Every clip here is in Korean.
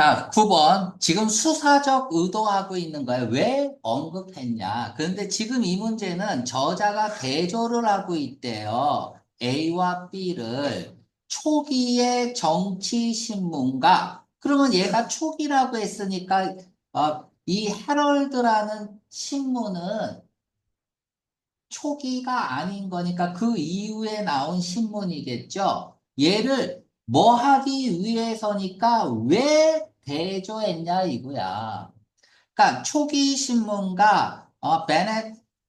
자, 9번. 지금 수사적 의도하고 있는 거예요. 왜 언급했냐? 그런데 지금 이 문제는 저자가 대조를 하고 있대요. A와 B를 초기의 정치신문가. 그러면 얘가 초기라고 했으니까 이 헤럴드라는 신문은 초기가 아닌 거니까 그 이후에 나온 신문이겠죠. 얘를 뭐 하기 위해서니까 왜 대조했냐 이거야. 그러니까 초기 신문가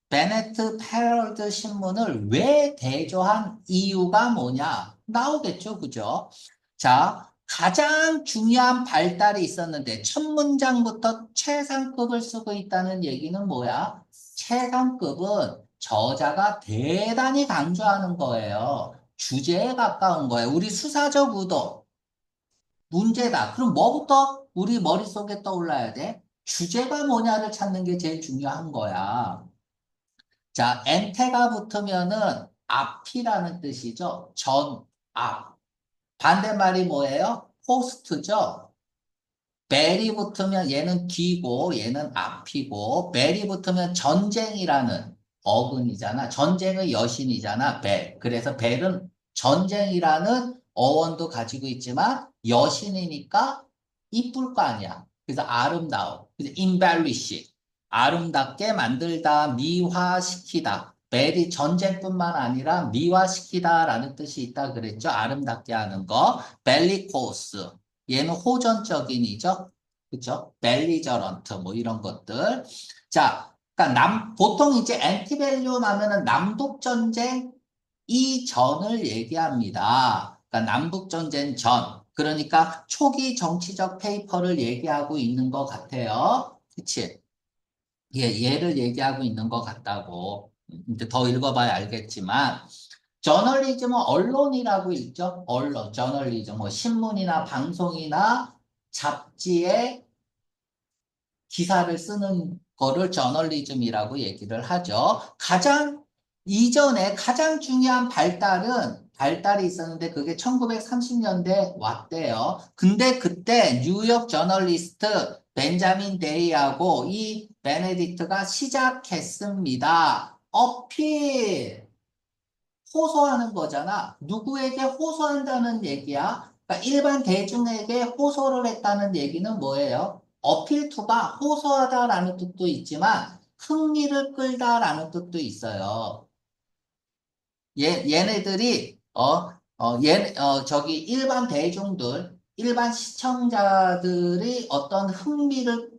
베네트 페럴드 신문을 왜 대조한 이유가 뭐냐 나오겠죠, 그죠? 자, 가장 중요한 발달이 있었는데 첫 문장부터 최상급을 쓰고 있다는 얘기는 뭐야? 최상급은 저자가 대단히 강조하는 거예요. 주제에 가까운 거예요. 우리 수사적 의도 문제다. 그럼 뭐부터 우리 머릿속에 떠올라야 돼? 주제가 뭐냐를 찾는 게 제일 중요한 거야. 자, 엔테가 붙으면은 앞이라는 뜻이죠. 전, 앞. 반대말이 뭐예요? 포스트죠. 벨이 붙으면 얘는 뒤고 얘는 앞이고 벨이 붙으면 전쟁이라는 어근이잖아. 전쟁의 여신이잖아. 벨. 그래서 벨은 전쟁이라는 어원도 가지고 있지만 여신이니까 이쁠 거 아니야. 그래서 아름다워. 그래서 embellish. 아름답게 만들다, 미화시키다. 벨이 전쟁뿐만 아니라 미화시키다라는 뜻이 있다 그랬죠. 아름답게 하는 거. 벨리코스. 얘는 호전적인이죠. 그죠? 벨리저런트 뭐 이런 것들. 자, 그러니까 보통 이제 엔티벨륨 하면은 남북전쟁 이전을 얘기합니다. 그러니까 남북전쟁 전. 그러니까 초기 정치적 페이퍼를 얘기하고 있는 것 같아요. 그치? 얘를 얘기하고 있는 것 같다고. 이제 더 읽어봐야 알겠지만, 저널리즘은 언론이라고 읽죠. 언론, 저널리즘, 뭐 신문이나 방송이나 잡지에 기사를 쓰는 거를 저널리즘이라고 얘기를 하죠. 이전에 가장 중요한 발달이 있었는데 그게 1930년대 왔대요. 근데 그때 뉴욕 저널리스트 벤자민 데이하고 이 베네딕트가 시작했습니다. 어필! 호소하는 거잖아. 누구에게 호소한다는 얘기야? 그러니까 일반 대중에게 호소를 했다는 얘기는 뭐예요? 어필투가 호소하다라는 뜻도 있지만 흥미를 끌다라는 뜻도 있어요. 얘네들이 저기 일반 시청자들이 어떤 흥미를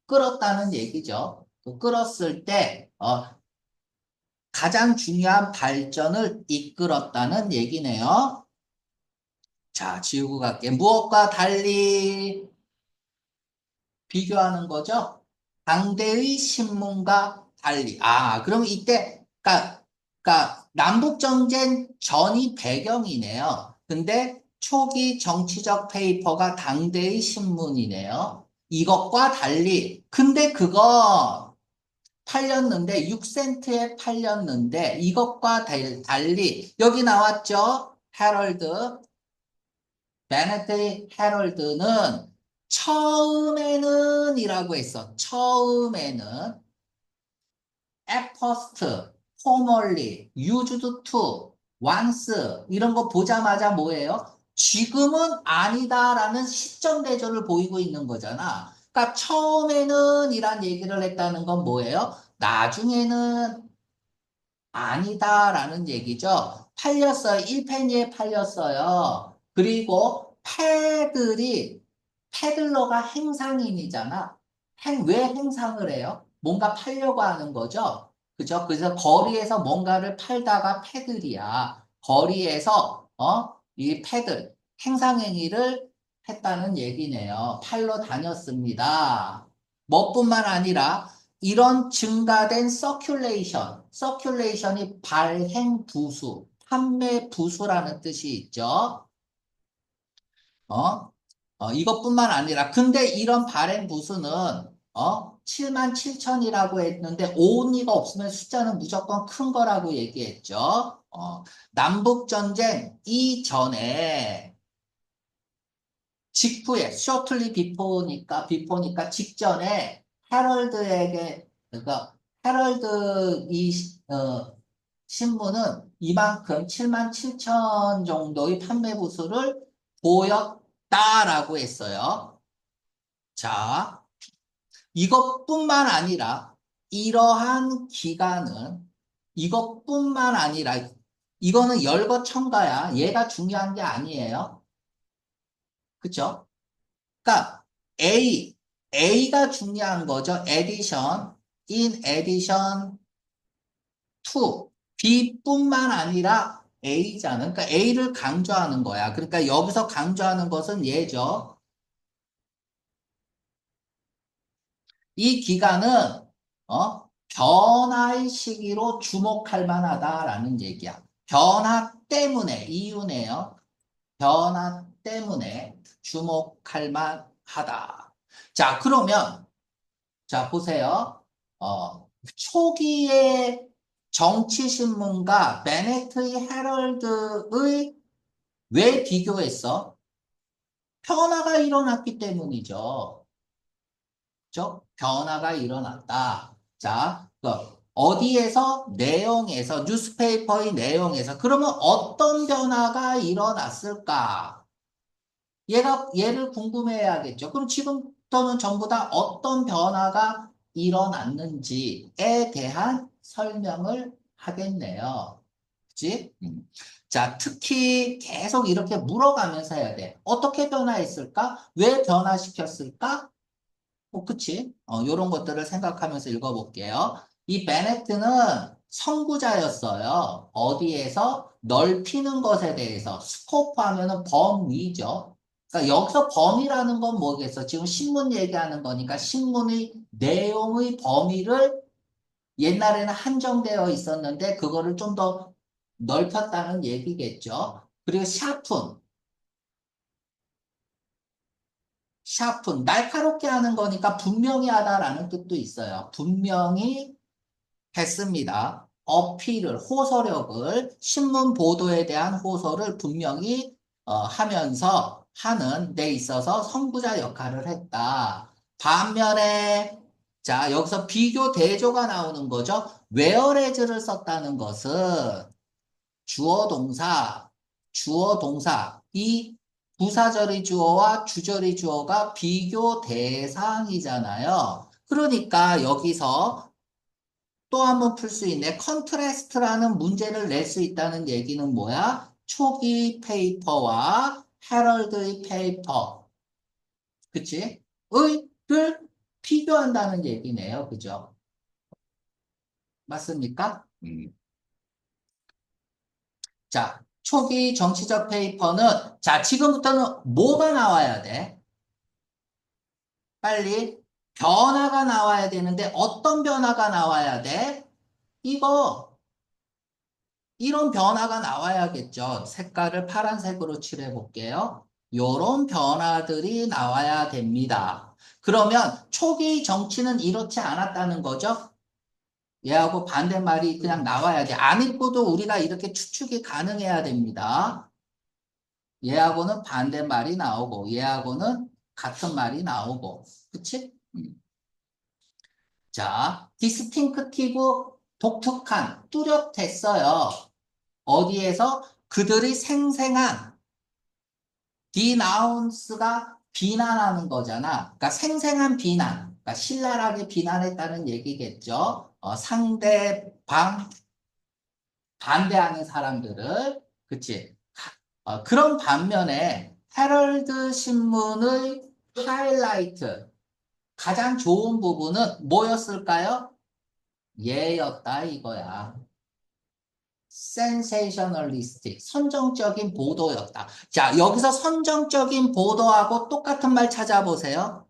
끌었다는 얘기죠. 그 끌었을 때 가장 중요한 발전을 이끌었다는 얘기네요. 자, 지우고 갈게. 무엇과 달리 비교하는 거죠? 당대의 신문과 달리. 그럼 그러니까 남북전쟁 전이 배경이네요. 근데 초기 정치적 페이퍼가 당대의 신문이네요. 이것과 달리. 근데 그거 팔렸는데 6센트에 팔렸는데 이것과 달리 여기 나왔죠? 헤럴드 베네트 헤럴드는 처음에는 이라고 했어. 처음에는 at first, formerly, used to, once 이런 거 보자마자 뭐예요? 지금은 아니다라는 시점 대조를 보이고 있는 거잖아. 그러니까 처음에는 이란 얘기를 했다는 건 뭐예요? 나중에는 아니다라는 얘기죠. 팔렸어요. 1페니에 팔렸어요. 그리고 패들러가 행상인이잖아. 왜 행상을 해요? 뭔가 팔려고 하는 거죠. 그죠? 그래서 거리에서 뭔가를 팔다가 패들이야. 거리에서, 이 패들, 행상행위를 했다는 얘기네요. 팔러 다녔습니다. 뭐뿐만 아니라 이런 증가된 서큘레이션이 발행 부수, 판매 부수라는 뜻이 있죠. 이것뿐만 아니라, 근데 이런 발행 부수는, 7만 7천이라고 했는데, 오은이가 없으면 숫자는 무조건 큰 거라고 얘기했죠. 남북전쟁 이전에 직후에 shortly before니까 직전에 헤럴드에게 그러니까 헤럴드 신문은 이만큼 7만 7천 정도의 판매 부수를 보였다라고 했어요. 자, 이것뿐만 아니라 이러한 기간은 이것뿐만 아니라 이거는 열거첨가야. 얘가 중요한 게 아니에요. 그쵸? 그러니까 A가 중요한 거죠. in addition to B뿐만 아니라 A잖아. 그러니까 A를 강조하는 거야. 그러니까 여기서 강조하는 것은 얘죠. 이 기간은 변화의 시기로 주목할 만하다라는 얘기야. 변화 때문에 이유네요. 변화 때문에 주목할 만하다. 자, 그러면 자, 보세요. 초기의 정치신문과 베네트의 헤럴드의 왜 비교했어? 변화가 일어났기 때문이죠. 그죠? 변화가 일어났다. 자, 어디에서? 내용에서, 뉴스페이퍼의 내용에서. 그러면 어떤 변화가 일어났을까? 얘를 궁금해야겠죠. 그럼 지금부터는 전부 다 어떤 변화가 일어났는지에 대한 설명을 하겠네요. 그치? 자, 특히 계속 이렇게 물어가면서 해야 돼. 어떻게 변화했을까? 왜 변화시켰을까? 그치? 요런 것들을 생각하면서 읽어볼게요. 이 베네트는 선구자였어요. 어디에서? 넓히는 것에 대해서. 스코프 하면은 범위죠. 그러니까 여기서 범위라는 건 뭐겠어? 지금 신문 얘기하는 거니까 신문의 내용의 범위를 옛날에는 한정되어 있었는데 그거를 좀 더 넓혔다는 얘기겠죠. 그리고 샤픈, 날카롭게 하는 거니까 분명히 하다라는 뜻도 있어요. 분명히 했습니다. 어필을, 호소력을, 신문 보도에 대한 호소를 분명히 하면서 하는 데 있어서 선구자 역할을 했다. 반면에, 자, 여기서 비교 대조가 나오는 거죠. whereas를 썼다는 것은 주어 동사, 이 부사절의 주어와 주절의 주어가 비교 대상이잖아요. 그러니까 여기서 또 한 번 풀 수 있네. 컨트레스트라는 문제를 낼 수 있다는 얘기는 뭐야? 초기 페이퍼와 헤럴드의 페이퍼, 그치? 를 비교한다는 얘기네요. 그죠? 맞습니까? 자, 초기 정치적 페이퍼는, 자, 지금부터는 뭐가 나와야 돼? 빨리 변화가 나와야 되는데 어떤 변화가 나와야 돼? 이거, 이런 변화가 나와야겠죠. 색깔을 파란색으로 칠해 볼게요. 요런 변화들이 나와야 됩니다. 그러면 초기 정치는 이렇지 않았다는 거죠? 얘하고 반대말이 그냥 나와야 돼. 안 읽고도 우리가 이렇게 추측이 가능해야 됩니다. 얘하고는 반대말이 나오고 얘하고는 같은 말이 나오고 그치? 자, 디스팅크티브 독특한 뚜렷했어요. 어디에서? 그들이 생생한 디나운스가 비난하는 거잖아. 그러니까 생생한 비난. 그러니까 신랄하게 비난했다는 얘기겠죠. 상대방 반대하는 사람들을 그치? 그런 반면에 헤럴드 신문의 하이라이트 가장 좋은 부분은 뭐였을까요? 얘였다 이거야. 센세이셔널리스틱 선정적인 보도였다. 자, 여기서 선정적인 보도하고 똑같은 말 찾아보세요.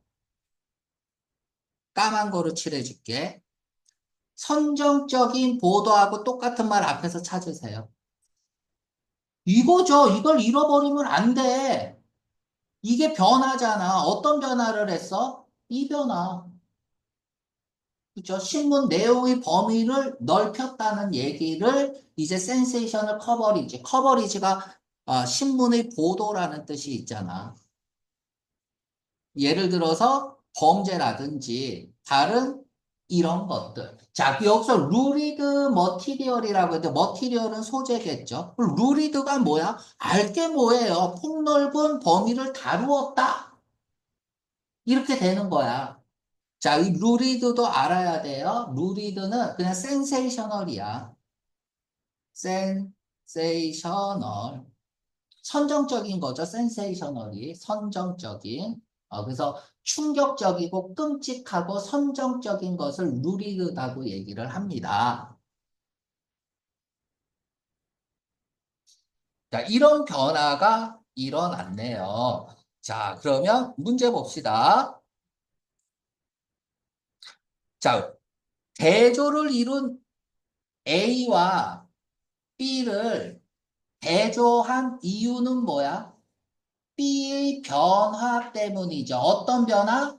까만 거로 칠해줄게. 선정적인 보도하고 똑같은 말 앞에서 찾으세요. 이거죠. 이걸 잃어버리면 안 돼. 이게 변화잖아. 어떤 변화를 했어? 이 변화. 그죠? 신문 내용의 범위를 넓혔다는 얘기를 이제 센세이셔널 커버리지. 커버리지가 신문의 보도라는 뜻이 있잖아. 예를 들어서 범죄라든지 다른 이런 것들. 자, 여기서 루리드 머티리얼이라고 했는데 머티리얼은 소재겠죠. 루리드가 뭐야? 알게 뭐예요? 폭넓은 범위를 다루었다. 이렇게 되는 거야. 자, 이 루리드도 알아야 돼요. 루리드는 그냥 센세이셔널이야. 센세이셔널. 선정적인 거죠. 센세이셔널이. 선정적인. 그래서 충격적이고 끔찍하고 선정적인 것을 루리드라고 얘기를 합니다. 자, 이런 변화가 일어났네요. 자, 그러면 문제 봅시다. 자, 대조를 이룬 A와 B를 대조한 이유는 뭐야? B의 변화 때문이죠. 어떤 변화?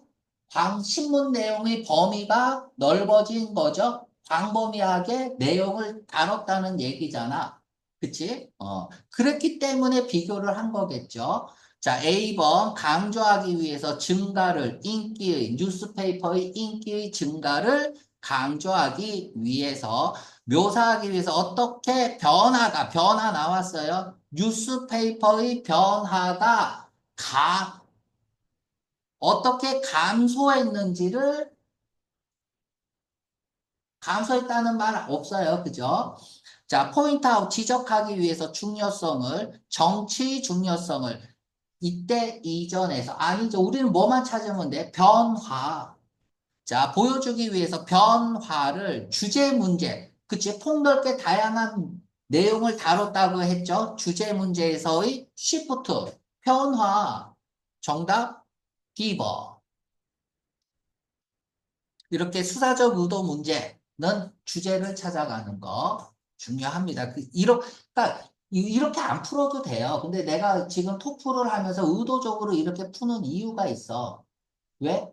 신문 내용의 범위가 넓어진 거죠. 광범위하게 내용을 다뤘다는 얘기잖아. 그치? 그랬기 때문에 비교를 한 거겠죠. 자, A번 강조하기 위해서 증가를, 뉴스페이퍼의 인기의 증가를 강조하기 위해서 묘사하기 위해서 어떻게 변화 나왔어요. 뉴스페이퍼의 변화가 어떻게 감소했다는 말 없어요. 그죠? 자, 포인트아웃 지적하기 위해서 정치 중요성을 이때 이전에서 아니죠. 우리는 뭐만 찾으면 돼? 변화. 자, 보여주기 위해서 변화를 주제 문제, 그치? 폭넓게 다양한 내용을 다뤘다고 했죠? 주제 문제에서의 시프트, 변화, 정답, 비버. 이렇게 수사적 의도 문제는 주제를 찾아가는 거 중요합니다. 그러니까 이렇게 안 풀어도 돼요. 근데 내가 지금 토플을 하면서 의도적으로 이렇게 푸는 이유가 있어. 왜?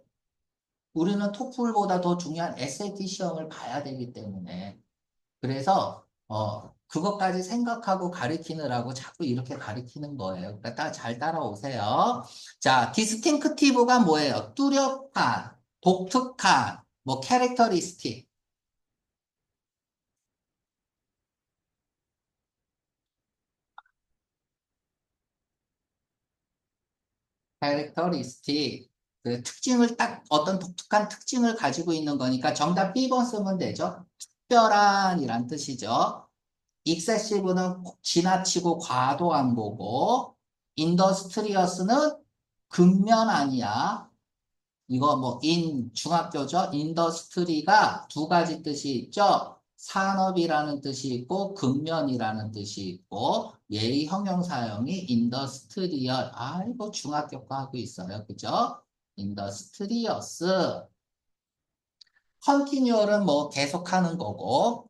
우리는 토플보다 더 중요한 SAT 시험을 봐야 되기 때문에. 그래서 그것까지 생각하고 가리키느라고 자꾸 이렇게 가리키는 거예요. 그러니까 잘 따라오세요. 자, 디스팅크티브가 뭐예요? 뚜렷한, 독특한, 뭐 캐릭터리스틱. 캐릭터리스틱. 그 특징을 딱 어떤 독특한 특징을 가지고 있는 거니까 정답 B번 쓰면 되죠. 특별한이란 뜻이죠. excessive는 지나치고 과도한 거고, industrious는 근면 아니야. 이거 뭐 중학교죠. 인더스트리가 두 가지 뜻이 있죠. 산업이라는 뜻이 있고 근면이라는 뜻이 있고 예의 형용사형이 인더스트리얼. 아이고 중학교 거 하고 있어요. 그죠? 인더스트리어스. 컨티뉴얼은 뭐 계속하는 거고